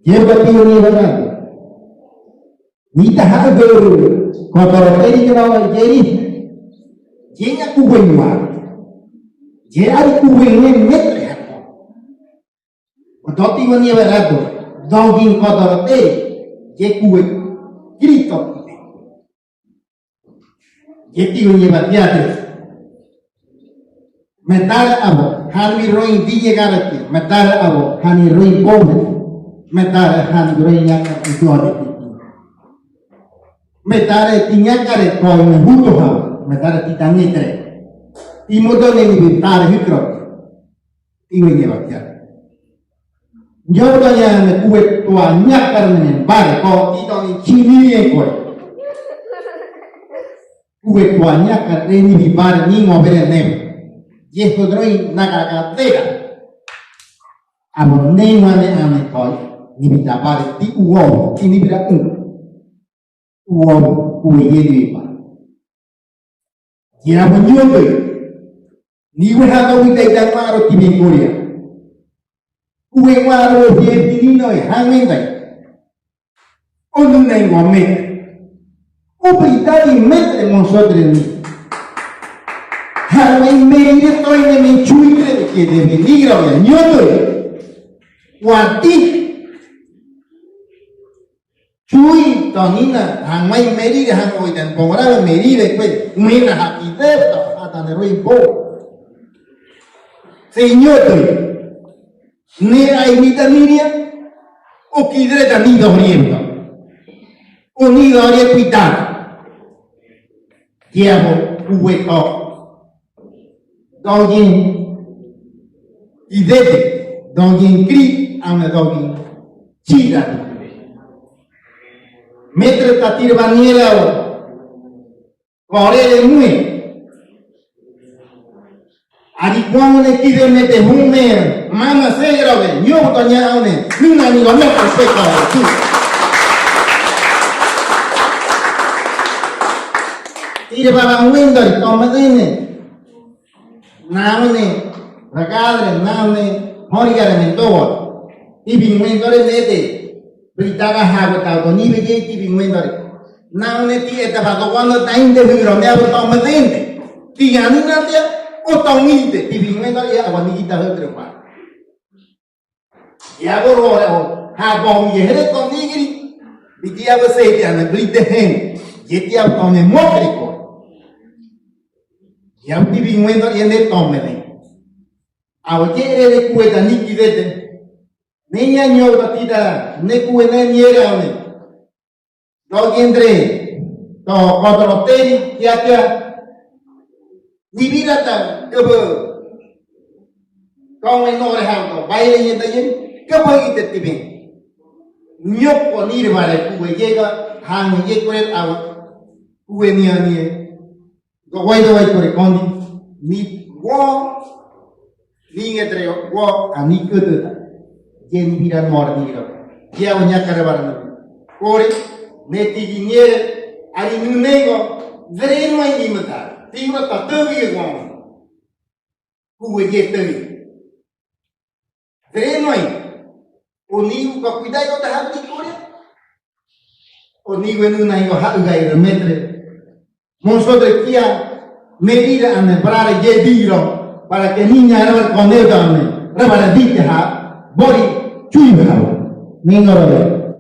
Jebati ni badan. Ni tahan guru. Kotor teri kenal jeri. Jenya kubuin war. Jeri kubuin ni metre. Doti mani berado. Doging kotor teri. Je kubuin. Grito. Jeti mani berado. Metal abo. Hani roin di llegar aquí. Metal abo. Hani roin pobre. Metal hani roin yang jual. Metare tinyakare koi me huto ha metare titangitre imodo ne vitare hikro iwe ne bakya jodo nya me kuwe tua nyakar ne bare ko ito ni chini e ko kuwe tua nyakar ni bi bare ni mo bere ne ye hodroi nagaga dega amo ne wane ame ko ni bi bare ti uo ni bi ra uang kue ye pa. Dia menjual ni wahana kita dah maru tibi Korea. Kue maru dia tibi noi hangin dah. Onu nai ngomet. Upa itali metre monsodre ni. Hangin meire toi ne menchui kere ke de nigra ya nyoto. Wati chui tonina hangmai meri de hangoi dan pongora meri de kwe mena hakite to atane roi bo señoto ne ai vitaminia o kidre da ni doriendo o ni dorie kuita diabo uwe to dogin idete dogin kri amna dogin chida Metre tatir baniera o corere mui ari kwang ne kide mete hume mama segra ve nyo to nya one nuna ni lo meto se ka tu tire baba windo to madene naone ragadre naone horigare mento ibi windo re nete Beritaga hago tau ni beje ti bingwendore. Nang ne ti eta ba kwando tain de hiro me abo tau medende. Ti yani na dia o tau ni de ti bingwendore ya awani kita hotre pa. Ya bo ro o ha bo ye hele ko ni giri. Bigi abo se ti ana blite hen. Ye ti abo tau me mokri ko. Ya ti bingwendore ye ne tau me de. Awo je ere de kueta ni ki de. Niña ñoba tita ne kuene niera one dogendre to kodroteri kia ni vida ta kebe kau menore hauto baile yenta yen kebe ite tibe nyoko ni vale kuwe llega han ye kore awa kuwe ni go wai kore kondi ni wo ni ngetre wo ani kudu Jadi bidan mor di ro. Dia punya karabaran. Kore neti giniere ali nunego vereno ai limita. Tingo ta tevi gon. Kuwe ye tevi. Vereno ai. Oni ko cuidai ko ta hati kore. Oni wenu nai ko ha gai remetre. Monso de kia medida ane brare ye diro para que niña era con él dame. Rebara dite ha bori chui bhao ningoro